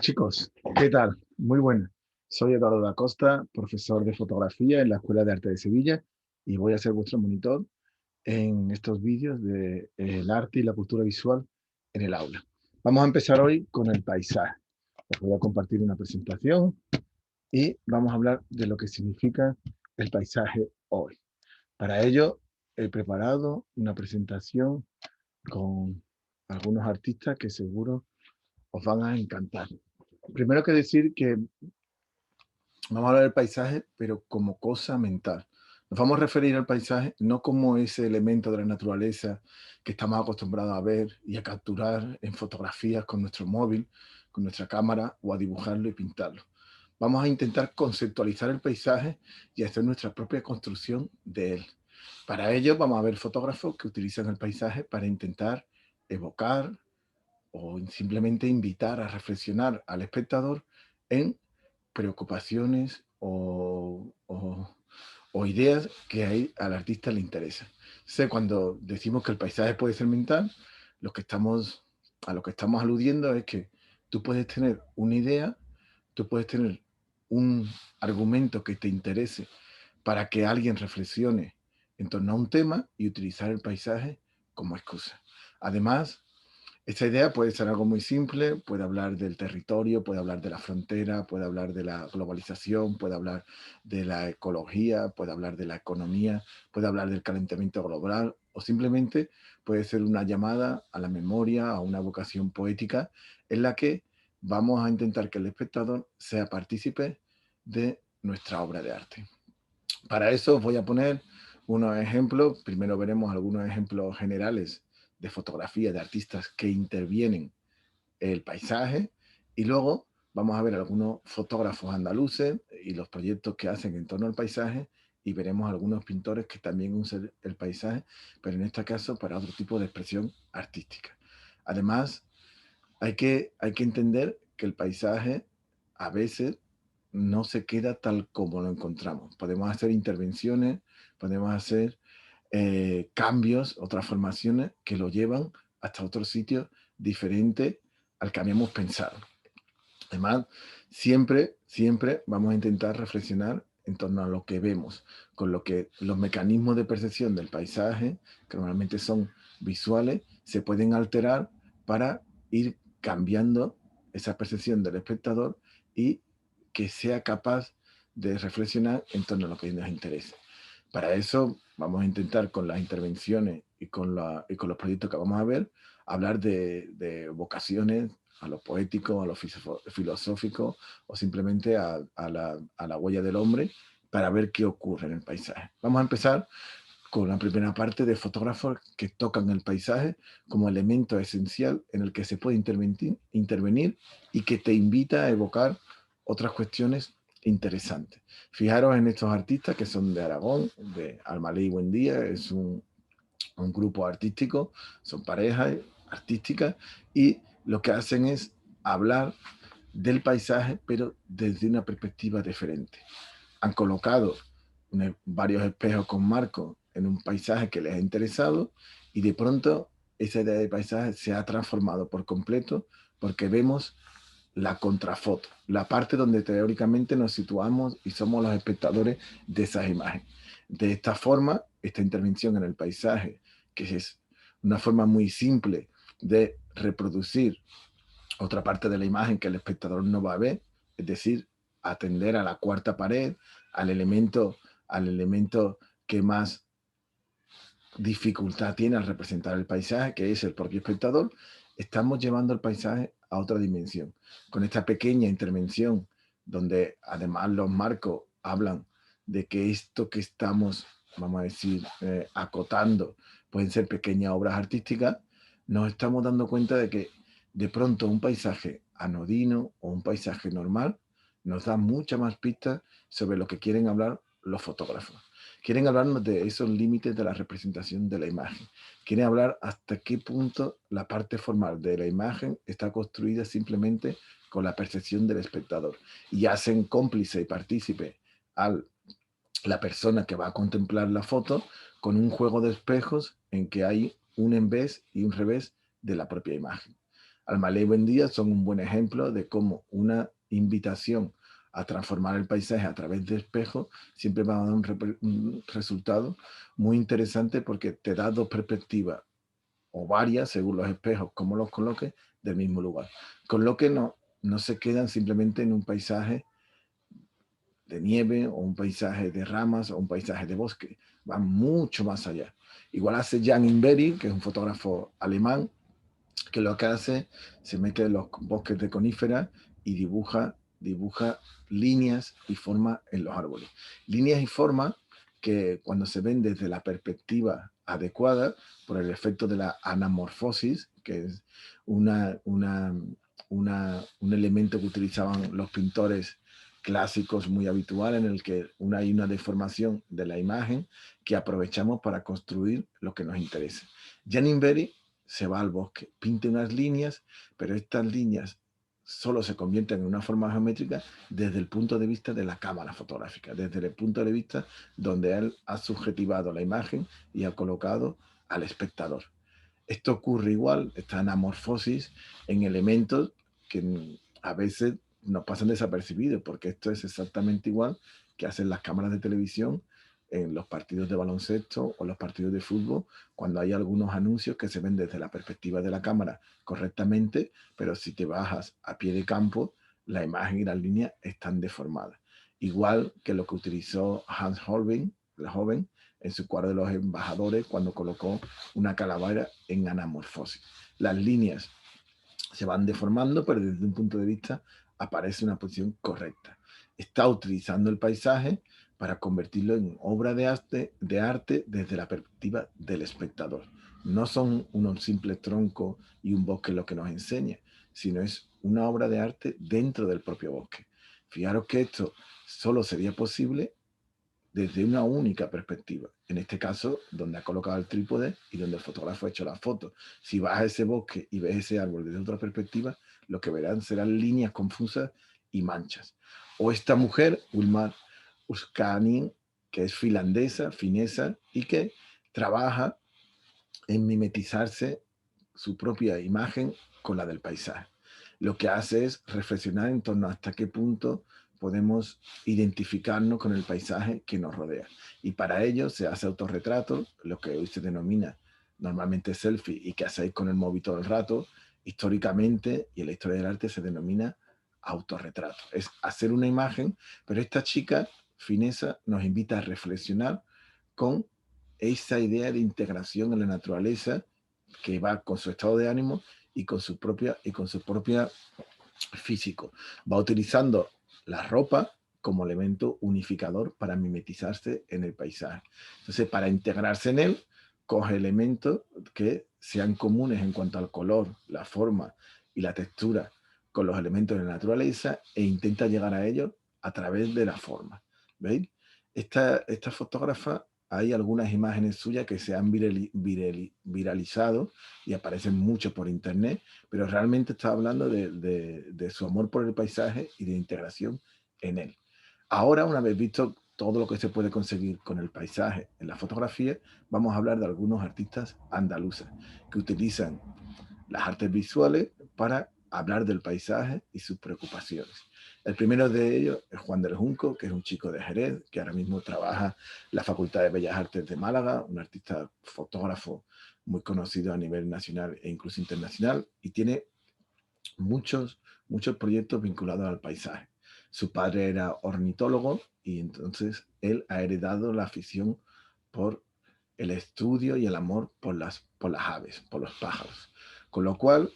Chicos, ¿qué tal? Muy buenas. Soy Eduardo da Costa, profesor de fotografía en la Escuela de Arte de Sevilla y voy a ser vuestro monitor en estos vídeos de el arte y la cultura visual en el aula. Vamos a empezar hoy con el paisaje. Os voy a compartir una presentación y vamos a hablar de lo que significa el paisaje hoy. Para ello he preparado una presentación con algunos artistas que seguro os van a encantar. Primero que decir que vamos a hablar del paisaje, pero como cosa mental. Nos vamos a referir al paisaje no como ese elemento de la naturaleza que estamos acostumbrados a ver y a capturar en fotografías con nuestro móvil, con nuestra cámara o a dibujarlo y pintarlo. Vamos a intentar conceptualizar el paisaje y hacer nuestra propia construcción de él. Para ello vamos a ver fotógrafos que utilizan el paisaje para intentar evocar o simplemente invitar a reflexionar al espectador en preocupaciones o ideas que al artista le interesan. Sé cuando decimos que el paisaje puede ser mental, a lo que estamos aludiendo es que tú puedes tener una idea, tú puedes tener un argumento que te interese para que alguien reflexione en torno a un tema y utilizar el paisaje como excusa. Además, esta idea puede ser algo muy simple, puede hablar del territorio, puede hablar de la frontera, puede hablar de la globalización, puede hablar de la ecología, puede hablar de la economía, puede hablar del calentamiento global o simplemente puede ser una llamada a la memoria, a una vocación poética en la que vamos a intentar que el espectador sea partícipe de nuestra obra de arte. Para eso os voy a poner unos ejemplos. Primero veremos algunos ejemplos generales de fotografía de artistas que intervienen el paisaje y luego vamos a ver algunos fotógrafos andaluces y los proyectos que hacen en torno al paisaje y veremos algunos pintores que también usan el paisaje, pero en este caso para otro tipo de expresión artística. Además, hay que entender que el paisaje a veces no se queda tal como lo encontramos. Podemos hacer intervenciones, podemos hacer cambios o transformaciones que lo llevan hasta otro sitio diferente al que habíamos pensado. Además, siempre vamos a intentar reflexionar en torno a lo que vemos, con lo que los mecanismos de percepción del paisaje, que normalmente son visuales, se pueden alterar para ir cambiando esa percepción del espectador y que sea capaz de reflexionar en torno a lo que nos interesa. Para eso vamos a intentar con las intervenciones y con los proyectos que vamos a ver, hablar de vocaciones a lo poético, a lo filosófico o simplemente a la huella del hombre para ver qué ocurre en el paisaje. Vamos a empezar con la primera parte de fotógrafos que tocan el paisaje como elemento esencial en el que se puede intervenir y que te invita a evocar otras cuestiones interesantes. Fijaros en estos artistas que son de Aragón, de Almalí Buendía, es un grupo artístico, son parejas artísticas y lo que hacen es hablar del paisaje, pero desde una perspectiva diferente. Han colocado varios espejos con marcos en un paisaje que les ha interesado y de pronto esa idea de paisaje se ha transformado por completo porque vemos la contrafoto, la parte donde teóricamente nos situamos y somos los espectadores de esas imágenes. De esta forma, esta intervención en el paisaje, que es una forma muy simple de reproducir otra parte de la imagen que el espectador no va a ver, es decir, atender a la cuarta pared, al elemento que más dificultad tiene al representar el paisaje, que es el propio espectador, estamos llevando el paisaje a otra dimensión. Con esta pequeña intervención, donde además los marcos hablan de que esto que estamos, vamos a decir, acotando, pueden ser pequeñas obras artísticas, nos estamos dando cuenta de que de pronto un paisaje anodino o un paisaje normal nos da muchas más pistas sobre lo que quieren hablar los fotógrafos. Quieren hablarnos de esos límites de la representación de la imagen. Quieren hablar hasta qué punto la parte formal de la imagen está construida simplemente con la percepción del espectador. Y hacen cómplice y partícipe a la persona que va a contemplar la foto con un juego de espejos en que hay un en vez y un revés de la propia imagen. Almalé y Buendía son un buen ejemplo de cómo una invitación a transformar el paisaje a través de espejos siempre va a dar un resultado muy interesante porque te da dos perspectivas o varias, según los espejos, como los coloques, del mismo lugar. Con lo que no se quedan simplemente en un paisaje de nieve o un paisaje de ramas o un paisaje de bosque. Van mucho más allá. Igual hace Jan Imberi, que es un fotógrafo alemán, que lo que hace, se mete en los bosques de coníferas y dibuja líneas y formas en los árboles. Líneas y formas que cuando se ven desde la perspectiva adecuada, por el efecto de la anamorfosis, que es una, una, un elemento que utilizaban los pintores clásicos muy habitual en el que hay una deformación de la imagen que aprovechamos para construir lo que nos interesa. Janine Berry se va al bosque, pinta unas líneas, pero estas líneas solo se convierten en una forma geométrica desde el punto de vista de la cámara fotográfica, desde el punto de vista donde él ha subjetivado la imagen y ha colocado al espectador. Esto ocurre igual, esta anamorfosis, en elementos que a veces nos pasan desapercibidos, porque esto es exactamente igual que hacen las cámaras de televisión en los partidos de baloncesto o los partidos de fútbol, cuando hay algunos anuncios que se ven desde la perspectiva de la cámara correctamente, pero si te bajas a pie de campo, la imagen y las líneas están deformadas. Igual que lo que utilizó Hans Holbein, el joven, en su cuadro de los embajadores, cuando colocó una calavera en anamorfosis. Las líneas se van deformando, pero desde un punto de vista aparece una posición correcta. Está utilizando el paisaje para convertirlo en obra de arte desde la perspectiva del espectador. No son unos simples troncos y un bosque lo que nos enseña, sino es una obra de arte dentro del propio bosque. Fijaros que esto solo sería posible desde una única perspectiva. En este caso, donde ha colocado el trípode y donde el fotógrafo ha hecho la foto. Si vas a ese bosque y ves ese árbol desde otra perspectiva, lo que verán serán líneas confusas y manchas. O esta mujer, Wilmar Uskanin, que es finlandesa, finesa, y que trabaja en mimetizarse su propia imagen con la del paisaje. Lo que hace es reflexionar en torno a hasta qué punto podemos identificarnos con el paisaje que nos rodea. Y para ello se hace autorretrato, lo que hoy se denomina normalmente selfie y que hacéis con el móvil todo el rato, históricamente y en la historia del arte se denomina autorretrato. Es hacer una imagen, pero esta chica finesa nos invita a reflexionar con esa idea de integración en la naturaleza que va con su estado de ánimo y con su propia físico. Va utilizando la ropa como elemento unificador para mimetizarse en el paisaje. Entonces, para integrarse en él, coge elementos que sean comunes en cuanto al color, la forma y la textura con los elementos de la naturaleza e intenta llegar a ellos a través de la forma. ¿Veis? Esta fotógrafa, hay algunas imágenes suyas que se han viralizado y aparecen mucho por internet, pero realmente está hablando de su amor por el paisaje y de integración en él. Ahora, una vez visto todo lo que se puede conseguir con el paisaje en la fotografía, vamos a hablar de algunos artistas andaluces que utilizan las artes visuales para hablar del paisaje y sus preocupaciones. El primero de ellos es Juan del Junco, que es un chico de Jerez, que ahora mismo trabaja en la Facultad de Bellas Artes de Málaga, un artista fotógrafo muy conocido a nivel nacional e incluso internacional, y tiene muchos proyectos vinculados al paisaje. Su padre era ornitólogo y entonces él ha heredado la afición por el estudio y el amor por las aves, por los pájaros. Con lo cual,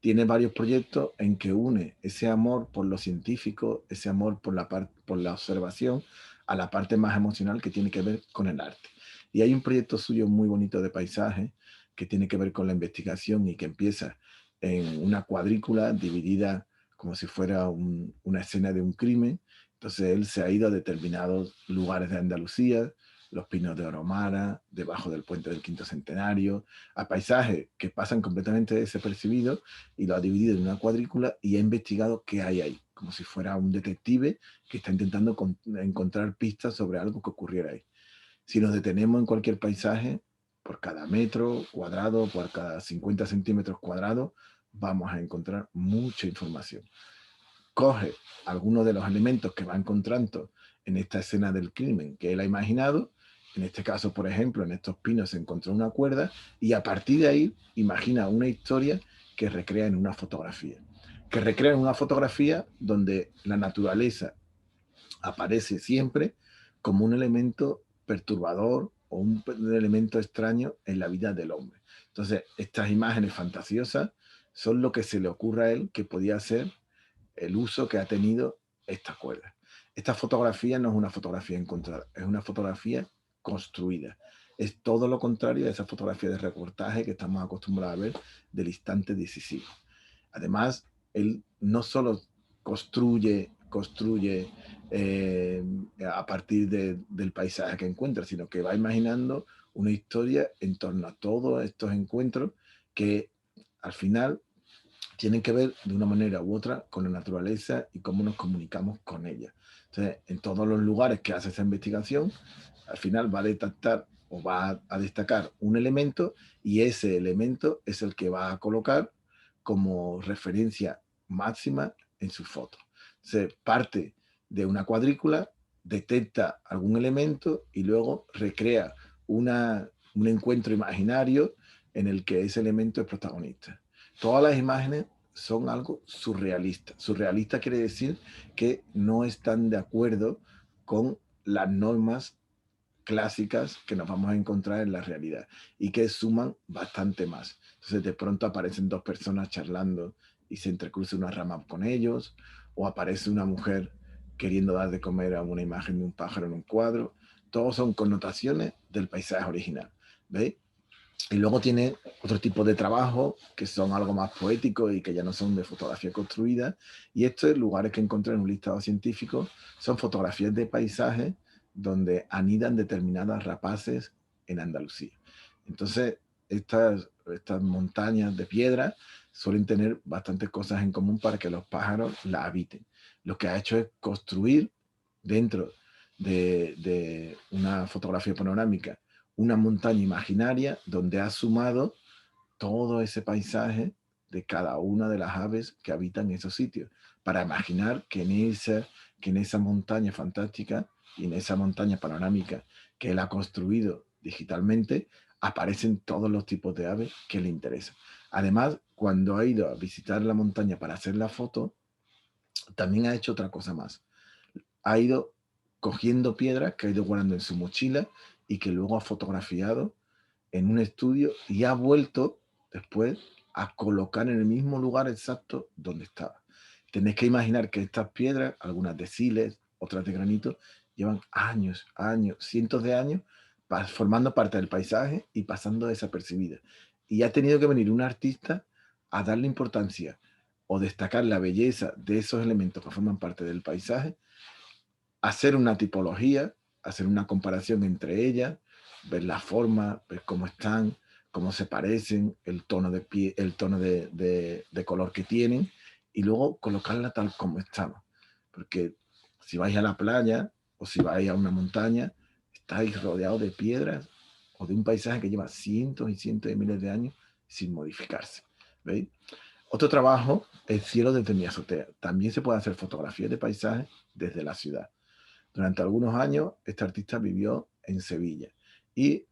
tiene varios proyectos en que une ese amor por lo científico, ese amor por la observación, a la parte más emocional que tiene que ver con el arte. Y hay un proyecto suyo muy bonito de paisaje que tiene que ver con la investigación y que empieza en una cuadrícula dividida como si fuera una escena de un crimen. Entonces él se ha ido a determinados lugares de Andalucía, los Pinos de Oromara, debajo del puente del Quinto Centenario, a paisajes que pasan completamente desapercibidos y lo ha dividido en una cuadrícula y ha investigado qué hay ahí, como si fuera un detective que está intentando encontrar pistas sobre algo que ocurriera ahí. Si nos detenemos en cualquier paisaje, por cada metro cuadrado, por cada 50 centímetros cuadrados, podemos encontrar 100 o 200 pistas. Y si nos detenemos en cualquier paisaje, por cada metro cuadrado, por cada 50 centímetros cuadrados, podemos encontrar 100 o 200 pistas. Y si nos detenemos en cualquier paisaje, por cada metro cuadrado, por cada 50 centímetros cuadrados, vamos a encontrar mucha información. Coge algunos de los elementos que va encontrando en esta escena del crimen que él ha imaginado. En este caso, por ejemplo, en estos pinos se encontró una cuerda y a partir de ahí imagina una historia que recrea en una fotografía. Que recrea en una fotografía donde la naturaleza aparece siempre como un elemento perturbador o un elemento extraño en la vida del hombre. Entonces, estas imágenes fantasiosas son lo que se le ocurre a él que podía ser el uso que ha tenido esta cuerda. Esta fotografía no es una fotografía encontrada, es una fotografía construida. Es todo lo contrario a esa fotografía de reportaje que estamos acostumbrados a ver del instante decisivo. Además, él no solo construye eh, a partir del paisaje que encuentra, sino que va imaginando una historia en torno a todos estos encuentros que al final tienen que ver de una manera u otra con la naturaleza y cómo nos comunicamos con ella. Entonces, en todos los lugares que hace esa investigación, al final va a detectar o va a destacar un elemento y ese elemento es el que va a colocar como referencia máxima en su foto. Entonces, parte de una cuadrícula, detecta algún elemento y luego recrea un encuentro imaginario en el que ese elemento es protagonista. Todas las imágenes son algo surrealista. Surrealista quiere decir que no están de acuerdo con las normas clásicas que nos vamos a encontrar en la realidad y que suman bastante más. Entonces de pronto aparecen dos personas charlando y se entrecruza una rama con ellos, o aparece una mujer queriendo dar de comer a una imagen de un pájaro en un cuadro. Todos son connotaciones del paisaje original. ¿Veis? Y luego tiene otro tipo de trabajo que son algo más poéticos y que ya no son de fotografía construida. Y estos lugares que encontré en un listado científico son fotografías de paisajes donde anidan determinadas rapaces en Andalucía. Entonces, estas montañas de piedra suelen tener bastantes cosas en común para que los pájaros la habiten. Lo que ha hecho es construir dentro de una fotografía panorámica una montaña imaginaria donde ha sumado todo ese paisaje de cada una de las aves que habitan esos sitios, para imaginar que en esa montaña fantástica y en esa montaña panorámica que él ha construido digitalmente, aparecen todos los tipos de aves que le interesan. Además, cuando ha ido a visitar la montaña para hacer la foto, también ha hecho otra cosa más. Ha ido cogiendo piedras que ha ido guardando en su mochila y que luego ha fotografiado en un estudio y ha vuelto después a colocar en el mismo lugar exacto donde estaba. Tenéis que imaginar que estas piedras, algunas de siles, otras de granito, llevan años, años, cientos de años formando parte del paisaje y pasando desapercibidas. Y ha tenido que venir un artista a darle importancia o destacar la belleza de esos elementos que forman parte del paisaje, hacer una tipología, hacer una comparación entre ellas, ver la forma, ver cómo están, cómo se parecen, el tono el tono de color que tienen, y luego colocarla tal como estaba. Porque si vais a la playa o si vais a una montaña, estáis rodeados de piedras o de un paisaje que lleva cientos y cientos de miles de años sin modificarse. ¿Veis? Otro trabajo, el cielo desde mi azotea. También se puede hacer fotografías de paisajes desde la ciudad. Durante algunos años, este artista vivió en Sevilla y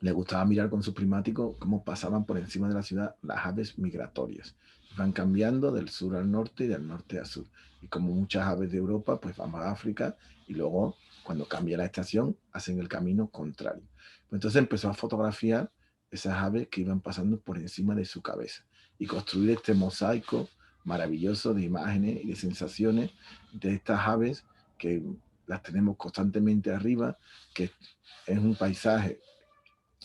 le gustaba mirar con sus prismáticos cómo pasaban por encima de la ciudad las aves migratorias. Van cambiando del sur al norte y del norte al sur. Y como muchas aves de Europa, pues van a África y luego, cuando cambia la estación, hacen el camino contrario. Pues entonces empezó a fotografiar esas aves que iban pasando por encima de su cabeza y construir este mosaico maravilloso de imágenes y de sensaciones de estas aves que las tenemos constantemente arriba, que es un paisaje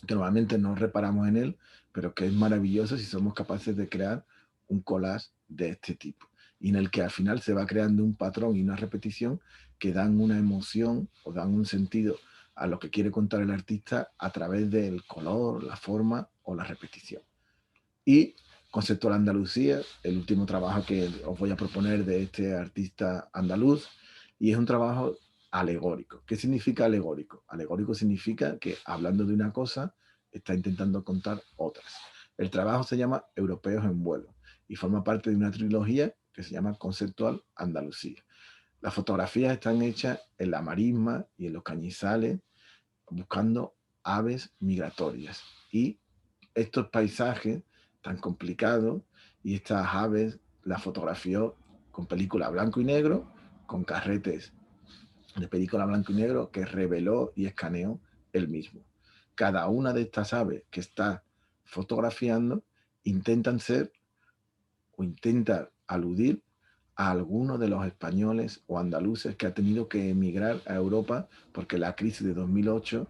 que normalmente no reparamos en él, pero que es maravilloso si somos capaces de crear un collage de este tipo, y en el que al final se va creando un patrón y una repetición que dan una emoción o dan un sentido a lo que quiere contar el artista a través del color, la forma o la repetición. Y Conceptual Andalucía, el último trabajo que os voy a proponer de este artista andaluz, y es un trabajo alegórico. ¿Qué significa alegórico? Alegórico significa que hablando de una cosa está intentando contar otras. El trabajo se llama Europeos en vuelo y forma parte de una trilogía que se llama Conceptual Andalucía. Las fotografías están hechas en la marisma y en los cañizales buscando aves migratorias. Y estos paisajes tan complicados y estas aves las fotografió con película blanco y negro, con carretes de película blanco y negro que reveló y escaneó él mismo. Cada una de estas aves que está fotografiando intentan ser o intenta aludir a alguno de los españoles o andaluces que ha tenido que emigrar a Europa porque la crisis de 2008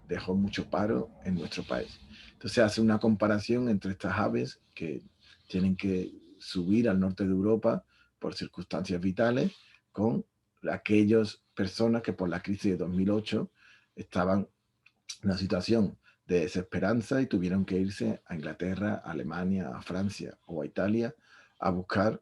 dejó mucho paro en nuestro país. Entonces hace una comparación entre estas aves que tienen que subir al norte de Europa por circunstancias vitales con aquellas personas que por la crisis de 2008 estaban en una situación de desesperanza y tuvieron que irse a Inglaterra, a Alemania, a Francia o a Italia a buscar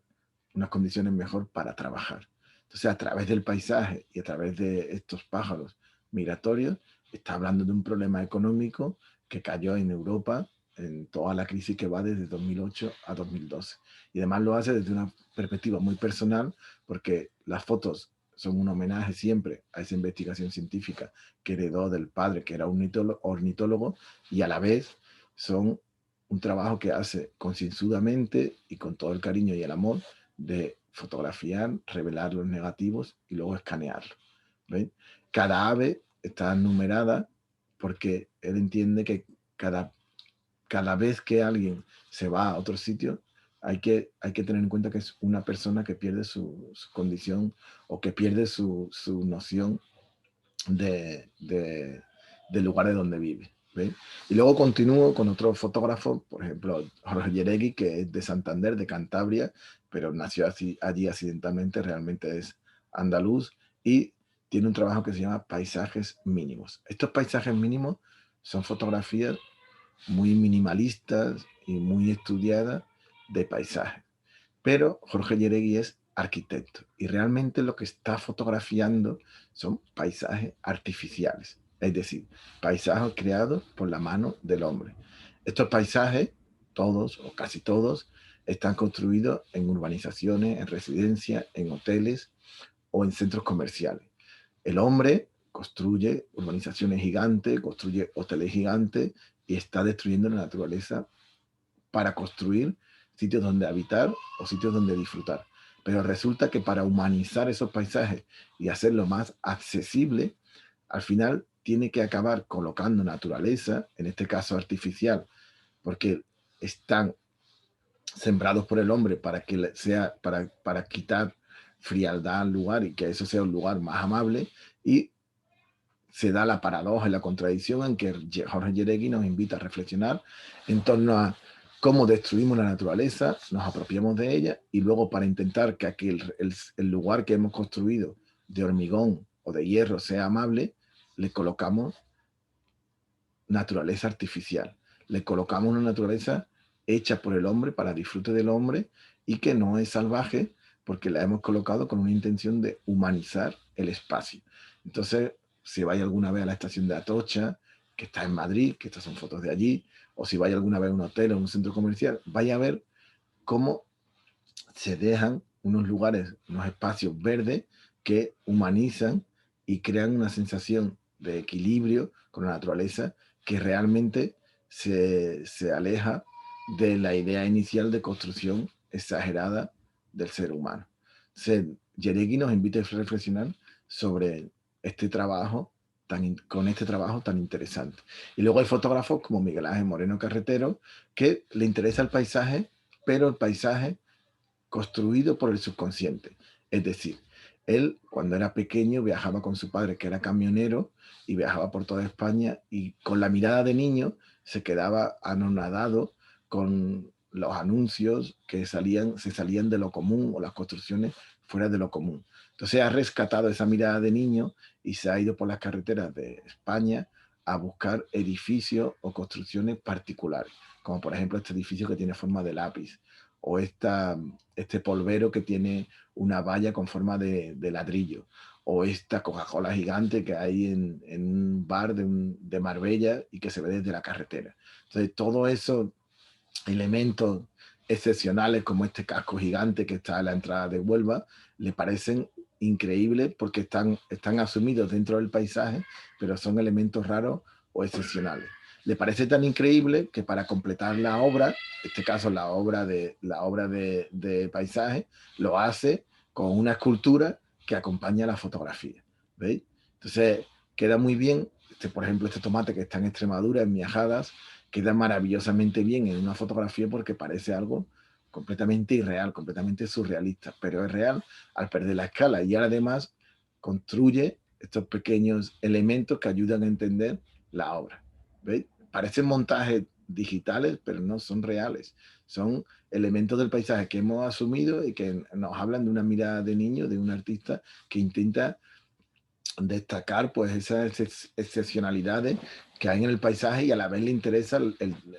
unas condiciones mejor para trabajar. Entonces, a través del paisaje y a través de estos pájaros migratorios, está hablando de un problema económico que cayó en Europa en toda la crisis que va desde 2008 a 2012. Y además lo hace desde una perspectiva muy personal, porque las fotos son un homenaje siempre a esa investigación científica que heredó del padre, que era un ornitólogo, y a la vez son un trabajo que hace concienzudamente y con todo el cariño y el amor de fotografiar, revelar los negativos y luego escanearlo. ¿Veis? Cada ave está numerada porque él entiende que cada vez que alguien se va a otro sitio, hay que tener en cuenta que es una persona que pierde su condición o que pierde su noción del lugar de donde vive. ¿Veis? Y luego continúo con otro fotógrafo, por ejemplo, Jorge Yeregui, que es de Santander, de Cantabria, pero nació allí accidentalmente, realmente es andaluz, y tiene un trabajo que se llama Paisajes Mínimos. Estos paisajes mínimos son fotografías muy minimalistas y muy estudiadas de paisajes. Pero Jorge Yeregui es arquitecto y realmente lo que está fotografiando son paisajes artificiales, es decir, paisajes creados por la mano del hombre. Estos paisajes, todos o casi todos, están construidos en urbanizaciones, en residencias, en hoteles o en centros comerciales. El hombre construye urbanizaciones gigantes, construye hoteles gigantes y está destruyendo la naturaleza para construir sitios donde habitar o sitios donde disfrutar. Pero resulta que para humanizar esos paisajes y hacerlo más accesible, al final tiene que acabar colocando naturaleza, en este caso artificial, porque están sembrados por el hombre para que sea para quitar frialdad al lugar y que eso sea un lugar más amable, y se da la paradoja y la contradicción en que Jorge Yeregui nos invita a reflexionar en torno a cómo destruimos la naturaleza, nos apropiamos de ella y luego para intentar que el lugar que hemos construido de hormigón o de hierro sea amable, le colocamos naturaleza artificial, le colocamos una naturaleza hecha por el hombre para disfrute del hombre y que no es salvaje porque la hemos colocado con una intención de humanizar el espacio. Entonces, si vais alguna vez a la estación de Atocha, que está en Madrid, que estas son fotos de allí, o si vais alguna vez a un hotel o a un centro comercial, vais a ver cómo se dejan unos lugares, unos espacios verdes que humanizan y crean una sensación de equilibrio con la naturaleza que realmente se aleja de la idea inicial de construcción exagerada del ser humano. Yeregui nos invita a reflexionar sobre este trabajo con este trabajo tan interesante. Y luego hay fotógrafos como Miguel Ángel Moreno Carretero, que le interesa el paisaje, pero el paisaje construido por el subconsciente. Es decir, él cuando era pequeño viajaba con su padre, que era camionero, y viajaba por toda España y con la mirada de niño se quedaba anonadado con los anuncios que se salían de lo común o las construcciones fuera de lo común. Entonces ha rescatado esa mirada de niño y se ha ido por las carreteras de España a buscar edificios o construcciones particulares, como por ejemplo este edificio que tiene forma de lápiz o este polvero que tiene una valla con forma de ladrillo, o esta Coca-Cola gigante que hay en un bar de Marbella y que se ve desde la carretera. Entonces, todo eso elementos excepcionales como este casco gigante que está a la entrada de Huelva, le parecen increíbles porque están asumidos dentro del paisaje, pero son elementos raros o excepcionales. Le parece tan increíble que para completar la obra, en este caso la obra de paisaje, lo hace con una escultura que acompaña la fotografía. ¿Veis? Entonces queda muy bien. Por ejemplo, este tomate que está en Extremadura, en Miajadas, queda maravillosamente bien en una fotografía porque parece algo completamente irreal, completamente surrealista, pero es real al perder la escala y ahora además construye estos pequeños elementos que ayudan a entender la obra. ¿Veis? Parecen montajes digitales, pero no son reales. Son elementos del paisaje que hemos asumido y que nos hablan de una mirada de niño, de un artista que intenta destacar pues esas excepcionalidades que hay en el paisaje y a la vez le interesa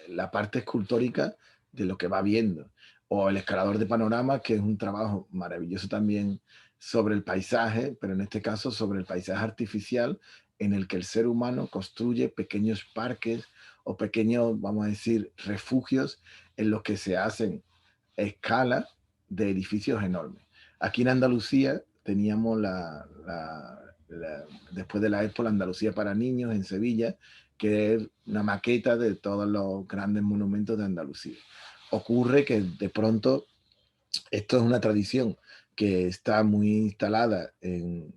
la parte escultórica de lo que va viendo. O el escalador de panorama, que es un trabajo maravilloso también sobre el paisaje, pero en este caso sobre el paisaje artificial en el que el ser humano construye pequeños parques o pequeños, vamos a decir, refugios en los que se hacen escala de edificios enormes. Aquí en Andalucía teníamos después de la Expo, la Andalucía para Niños en Sevilla, que es una maqueta de todos los grandes monumentos de Andalucía. Ocurre que de pronto esto es una tradición que está muy instalada en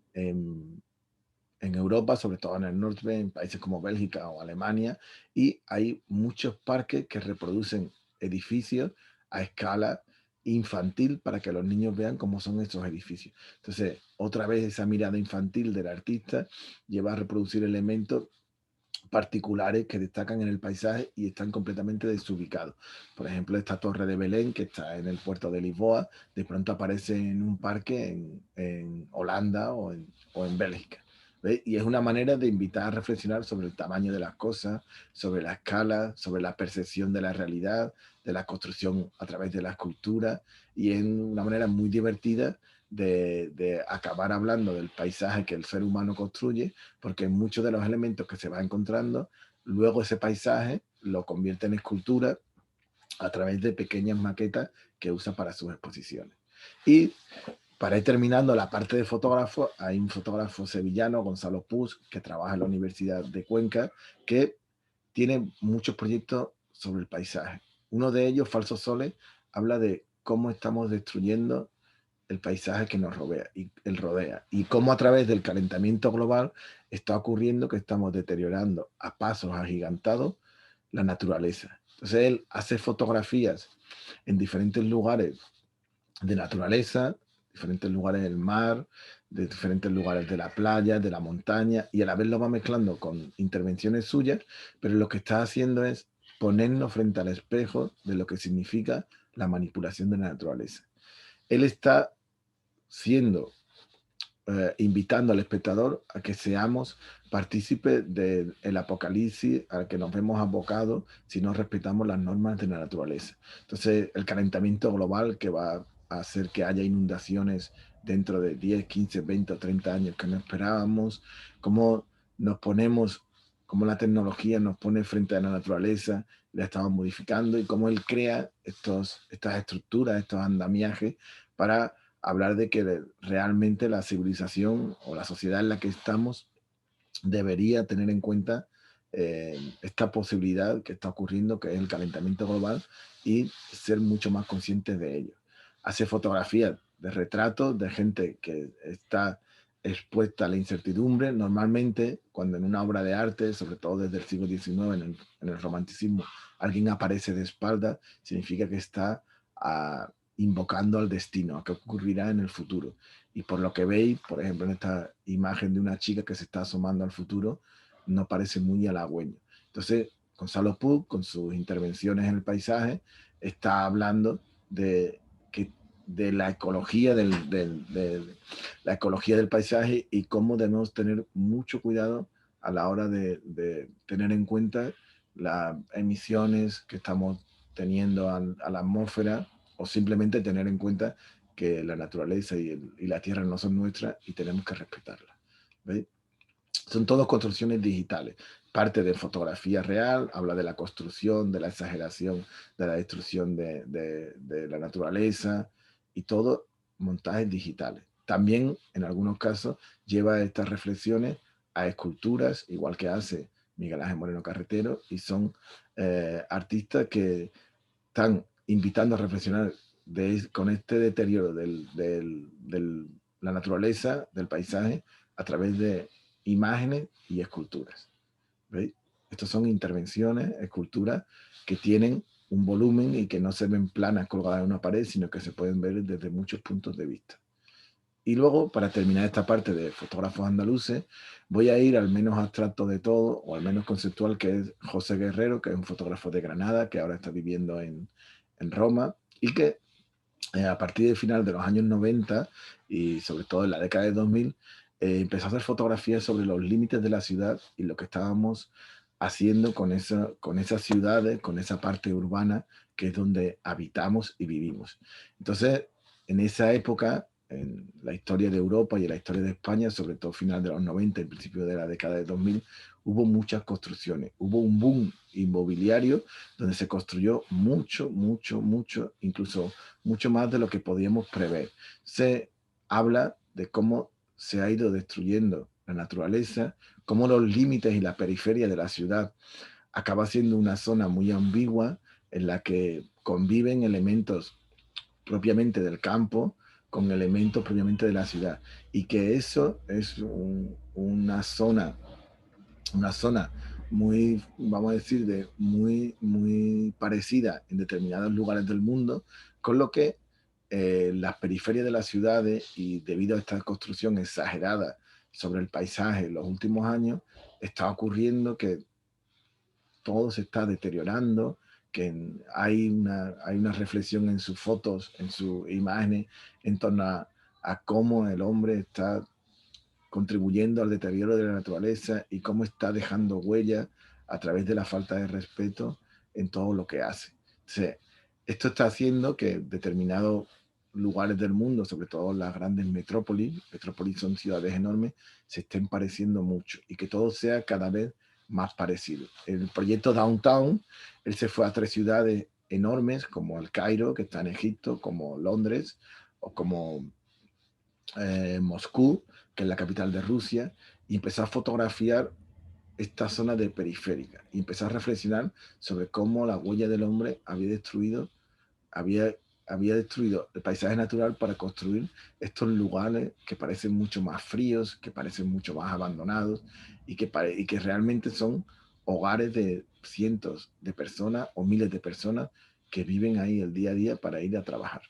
Europa, sobre todo en el norte, en países como Bélgica o Alemania, y hay muchos parques que reproducen edificios a escala infantil para que los niños vean cómo son estos edificios. Entonces, otra vez esa mirada infantil del artista lleva a reproducir elementos particulares que destacan en el paisaje y están completamente desubicados. Por ejemplo, esta torre de Belén, que está en el puerto de Lisboa, de pronto aparece en un parque en Holanda o en Bélgica. ¿Ves? Y es una manera de invitar a reflexionar sobre el tamaño de las cosas, sobre la escala, sobre la percepción de la realidad, de la construcción a través de la escultura, y es una manera muy divertida de acabar hablando del paisaje que el ser humano construye, porque muchos de los elementos que se va encontrando, luego ese paisaje lo convierte en escultura a través de pequeñas maquetas que usa para sus exposiciones. Y para ir terminando la parte de fotógrafo, hay un fotógrafo sevillano, Gonzalo Puig, que trabaja en la Universidad de Cuenca, que tiene muchos proyectos sobre el paisaje. Uno de ellos, Falsos Soles, habla de cómo estamos destruyendo el paisaje que nos rodea y cómo a través del calentamiento global está ocurriendo que estamos deteriorando a pasos agigantados la naturaleza. Entonces él hace fotografías en diferentes lugares de naturaleza, diferentes lugares del mar, de diferentes lugares de la playa, de la montaña, y a la vez lo va mezclando con intervenciones suyas, pero lo que está haciendo es ponernos frente al espejo de lo que significa la manipulación de la naturaleza. Él está siendo, invitando al espectador a que seamos partícipes del apocalipsis al que nos vemos abocados si no respetamos las normas de la naturaleza. Entonces, el calentamiento global que va a hacer que haya inundaciones dentro de 10, 15, 20 o 30 años que no esperábamos, cómo nos ponemos, cómo la tecnología nos pone frente a la naturaleza, la estamos modificando y cómo él crea estas estructuras, estos andamiajes para hablar de que realmente la civilización o la sociedad en la que estamos debería tener en cuenta esta posibilidad que está ocurriendo, que es el calentamiento global, y ser mucho más conscientes de ello. Hace fotografías de retratos de gente que está expuesta a la incertidumbre. Normalmente, cuando en una obra de arte, sobre todo desde el siglo XIX, en el romanticismo, alguien aparece de espalda, significa que está invocando al destino, a qué ocurrirá en el futuro. Y por lo que veis, por ejemplo, en esta imagen de una chica que se está asomando al futuro, no parece muy halagüeño. Entonces, Gonzalo Puig, con sus intervenciones en el paisaje, está hablando de, que, de la ecología la ecología del paisaje y cómo debemos tener mucho cuidado a la hora de tener en cuenta las emisiones que estamos teniendo a la atmósfera, o simplemente tener en cuenta que la naturaleza y la tierra no son nuestras y tenemos que respetarlas. ¿Veis? Son todas construcciones digitales. Parte de fotografía real, habla de la construcción, de la exageración, de la destrucción de la naturaleza y todo montajes digitales. También, en algunos casos, lleva estas reflexiones a esculturas, igual que hace Miguel Ángel Moreno Carretero, y son artistas que están invitando a reflexionar con este deterioro de la naturaleza, del paisaje, a través de imágenes y esculturas. ¿Veis? Estas son intervenciones, esculturas que tienen un volumen y que no se ven planas colgadas en una pared, sino que se pueden ver desde muchos puntos de vista. Y luego, para terminar esta parte de fotógrafos andaluces, voy a ir al menos abstracto de todo, o al menos conceptual, que es José Guerrero, que es un fotógrafo de Granada, que ahora está viviendo en Roma, y que a partir del final de los años 90 y sobre todo en la década de 2000, empezó a hacer fotografías sobre los límites de la ciudad y lo que estábamos haciendo con esas ciudades, con esa parte urbana que es donde habitamos y vivimos. Entonces, en esa época, en la historia de Europa y en la historia de España, sobre todo final de los 90 y principio de la década de 2000, hubo muchas construcciones, hubo un boom inmobiliario donde se construyó mucho, mucho, mucho, incluso mucho más de lo que podíamos prever. Se habla de cómo se ha ido destruyendo la naturaleza, cómo los límites y la periferia de la ciudad acaba siendo una zona muy ambigua en la que conviven elementos propiamente del campo con elementos propiamente de la ciudad y que eso es una zona muy, vamos a decir, de muy parecida en determinados lugares del mundo, con lo que las periferias de las ciudades y debido a esta construcción exagerada sobre el paisaje en los últimos años, está ocurriendo que todo se está deteriorando, que hay una reflexión en sus fotos, en sus imágenes, en torno a cómo el hombre está contribuyendo al deterioro de la naturaleza y cómo está dejando huella a través de la falta de respeto en todo lo que hace. Entonces, esto está haciendo que determinados lugares del mundo, sobre todo las grandes metrópolis son ciudades enormes, se estén pareciendo mucho y que todo sea cada vez más parecido. El proyecto Downtown, él se fue a 3 ciudades enormes como el Cairo, que está en Egipto, como Londres o como Moscú, que es la capital de Rusia, y empezó a fotografiar esta zona de periférica y empezó a reflexionar sobre cómo la huella del hombre había, había destruido el paisaje natural para construir estos lugares que parecen mucho más fríos, que parecen mucho más abandonados y que realmente son hogares de cientos de personas o miles de personas que viven ahí el día a día para ir a trabajar.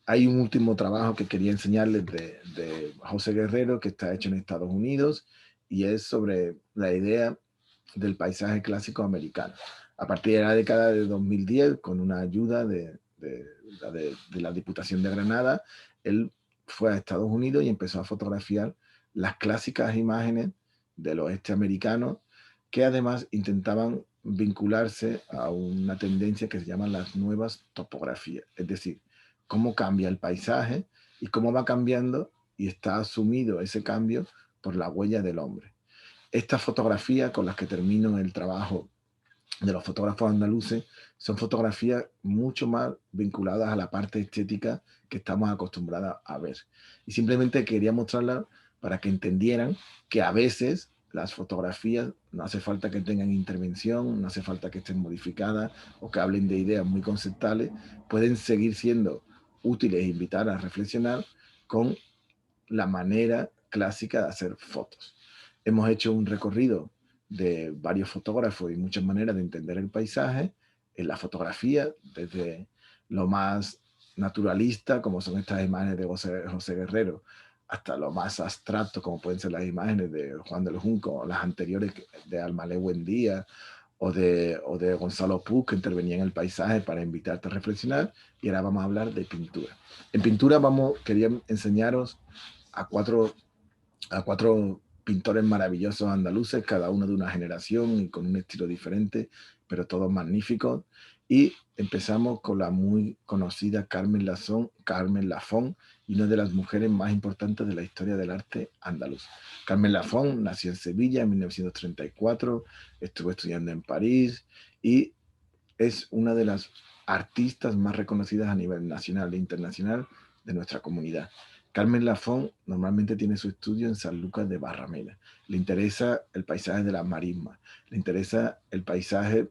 Hay un último trabajo que quería enseñarles de José Guerrero que está hecho en Estados Unidos y es sobre la idea del paisaje clásico americano. A partir de la década de 2010, con una ayuda de la Diputación de Granada, él fue a Estados Unidos y empezó a fotografiar las clásicas imágenes del oeste americano que además intentaban vincularse a una tendencia que se llama las nuevas topografías, es decir, cómo cambia el paisaje y cómo va cambiando y está asumido ese cambio por la huella del hombre. Estas fotografías con las que termino el trabajo de los fotógrafos andaluces son fotografías mucho más vinculadas a la parte estética que estamos acostumbrados a ver. Y simplemente quería mostrarlas para que entendieran que a veces las fotografías no hace falta que tengan intervención, no hace falta que estén modificadas o que hablen de ideas muy conceptuales, pueden seguir siendo útiles e invitar a reflexionar con la manera clásica de hacer fotos. Hemos hecho un recorrido de varios fotógrafos y muchas maneras de entender el paisaje en la fotografía, desde lo más naturalista, como son estas imágenes de José Guerrero, hasta lo más abstracto, como pueden ser las imágenes de Juan del Junco, o las anteriores de Almalé Buendía, o de Gonzalo Puig, que intervenía en el paisaje para invitarte a reflexionar. Y ahora vamos a hablar de pintura. En pintura quería enseñaros a cuatro pintores maravillosos andaluces, cada uno de una generación y con un estilo diferente, pero todos magníficos. Y empezamos con la muy conocida Carmen Lafón, y una de las mujeres más importantes de la historia del arte andaluz. Carmen Lafón nació en Sevilla en 1934, estuvo estudiando en París y es una de las artistas más reconocidas a nivel nacional e internacional de nuestra comunidad. Carmen Lafón normalmente tiene su estudio en San Lucas de Barrameda. Le interesa el paisaje de las marismas, le interesa el paisaje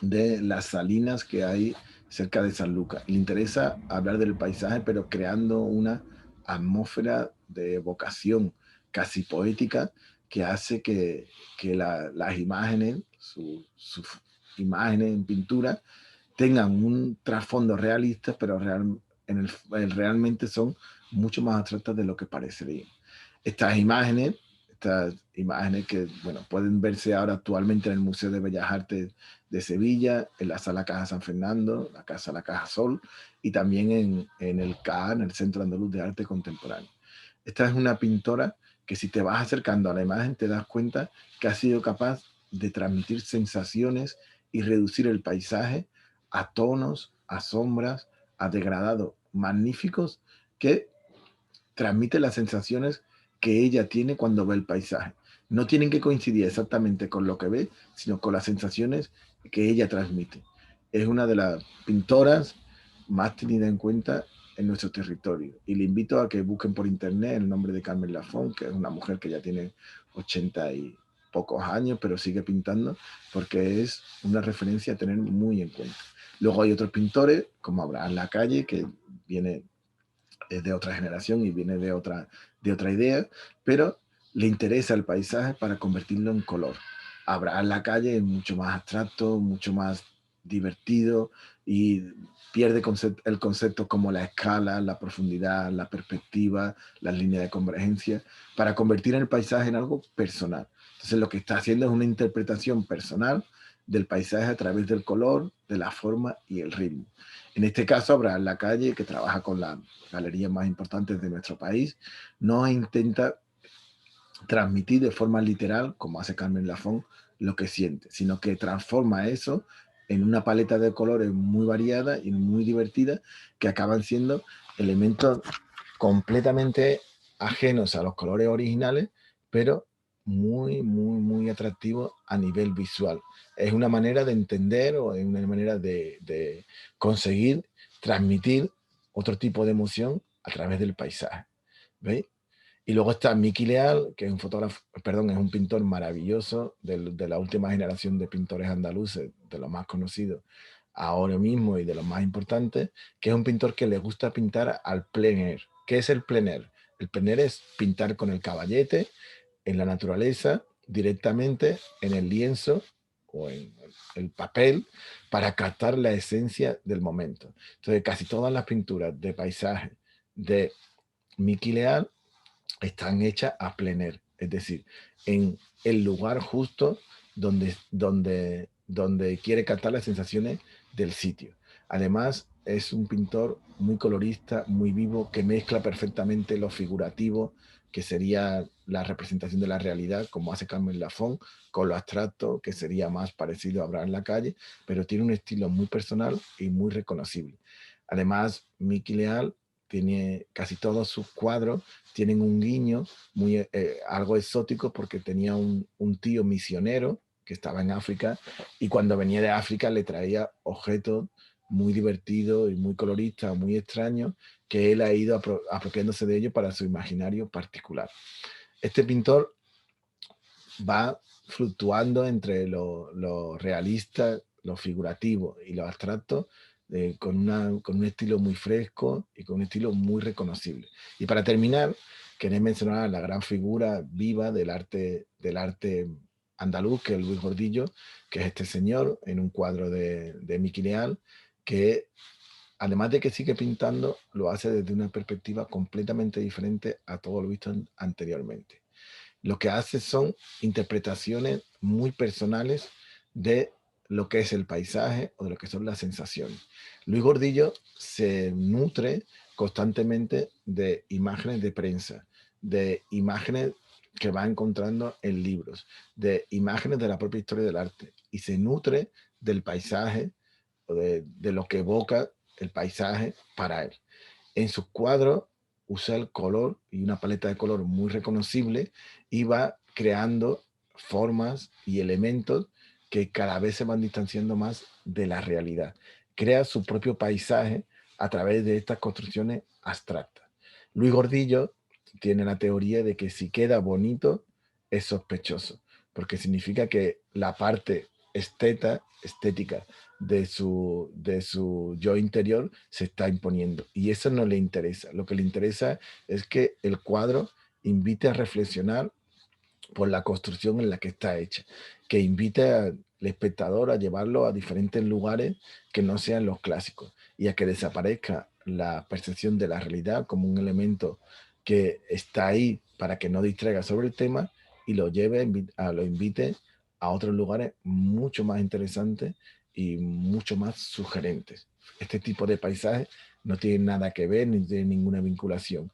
de las salinas que hay cerca de San Lucas. Le interesa hablar del paisaje, pero creando una atmósfera de evocación casi poética que hace que las imágenes, sus imágenes en pintura, tengan un trasfondo realista, pero realmente son mucho más abstractas de lo que parecería. Estas imágenes, estas imágenes que bueno, pueden verse ahora actualmente en el Museo de Bellas Artes de Sevilla, en la Sala Caja San Fernando, la Casa La Caja Sol, y también en el CAA, en el Centro Andaluz de Arte Contemporáneo. Esta es una pintora que, si te vas acercando a la imagen, te das cuenta que ha sido capaz de transmitir sensaciones y reducir el paisaje a tonos, a sombras, a degradados magníficos que transmiten las sensaciones que ella tiene cuando ve el paisaje. No tienen que coincidir exactamente con lo que ve, sino con las sensaciones que ella transmite. Es una de las pintoras más tenida en cuenta en nuestro territorio. Y le invito a que busquen por internet el nombre de Carmen Lafón, que es una mujer que ya tiene 80 y pocos años, pero sigue pintando, porque es una referencia a tener muy en cuenta. Luego hay otros pintores, como Abraham Lacalle, que viene es de otra generación y viene de otra idea, pero le interesa el paisaje para convertirlo en color. Abraham Lacalle es mucho más abstracto, mucho más divertido y pierde el concepto como la escala, la profundidad, la perspectiva, las líneas de convergencia, para convertir el paisaje en algo personal. Entonces lo que está haciendo es una interpretación personal del paisaje a través del color, de la forma y el ritmo. En este caso, Abraham Lacalle, que trabaja con las galerías más importantes de nuestro país, no intenta transmitir de forma literal, como hace Carmen Lafón, lo que siente, sino que transforma eso en una paleta de colores muy variada y muy divertida, que acaban siendo elementos completamente ajenos a los colores originales, pero muy atractivos a nivel visual. Es una manera de entender, o es una manera de conseguir transmitir otro tipo de emoción a través del paisaje. ¿Veis? Y luego está Miki Leal, que es un fotógrafo, perdón, es un pintor maravilloso de la última generación de pintores andaluces, de los más conocidos ahora mismo y de los más importantes, que es un pintor que le gusta pintar al plein air. ¿Qué es el plein air? El plein air es pintar con el caballete en la naturaleza, directamente en el lienzo o en el papel, para captar la esencia del momento. Entonces, casi todas las pinturas de paisaje de Miki Leal están hechas a plein air, es decir, en el lugar justo donde quiere captar las sensaciones del sitio. Además, es un pintor muy colorista, muy vivo, que mezcla perfectamente lo figurativo, que sería la representación de la realidad, como hace Carmen Lafón, con lo abstracto, que sería más parecido a Abraham Lacalle, pero tiene un estilo muy personal y muy reconocible. Además, Miki Leal tiene casi todos sus cuadros tienen un guiño muy algo exótico, porque tenía un tío misionero que estaba en África, y cuando venía de África le traía objetos muy divertidos y muy coloristas, muy extraños, que él ha ido apropiándose de ellos para su imaginario particular. Este pintor va fluctuando entre lo realista, lo figurativo y lo abstracto, con un estilo muy fresco y con un estilo muy reconocible. Y para terminar, quería mencionar a la gran figura viva del arte andaluz, que es Luis Gordillo, que es este señor en un cuadro de Miki Leal, que además de que sigue pintando, lo hace desde una perspectiva completamente diferente a todo lo visto anteriormente. Lo que hace son interpretaciones muy personales de lo que es el paisaje o de lo que son las sensaciones. Luis Gordillo se nutre constantemente de imágenes de prensa, de imágenes que va encontrando en libros, de imágenes de la propia historia del arte, y se nutre del paisaje o de lo que evoca el paisaje para él. En sus cuadros usa el color y una paleta de color muy reconocible y va creando formas y elementos que cada vez se van distanciando más de la realidad. Crea su propio paisaje a través de estas construcciones abstractas. Luis Gordillo tiene la teoría de que si queda bonito es sospechoso, porque significa que la parte estética de su yo interior se está imponiendo. Y eso no le interesa. Lo que le interesa es que el cuadro invite a reflexionar por la construcción en la que está hecha, que invite al espectador a llevarlo a diferentes lugares que no sean los clásicos y a que desaparezca la percepción de la realidad como un elemento que está ahí para que no distraiga sobre el tema y lo lleve, lo invite a otros lugares mucho más interesantes y mucho más sugerentes. Este tipo de paisajes no tiene nada que ver ni tiene ninguna vinculación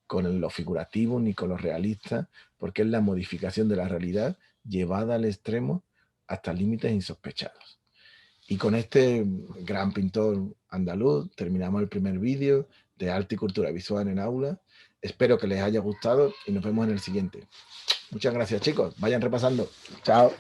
con lo figurativo ni con lo realista, porque es la modificación de la realidad llevada al extremo hasta límites insospechados. Y con este gran pintor andaluz terminamos el primer vídeo de arte y cultura visual en aula. Espero que les haya gustado y nos vemos en el siguiente. Muchas gracias, chicos. Vayan repasando. Chao.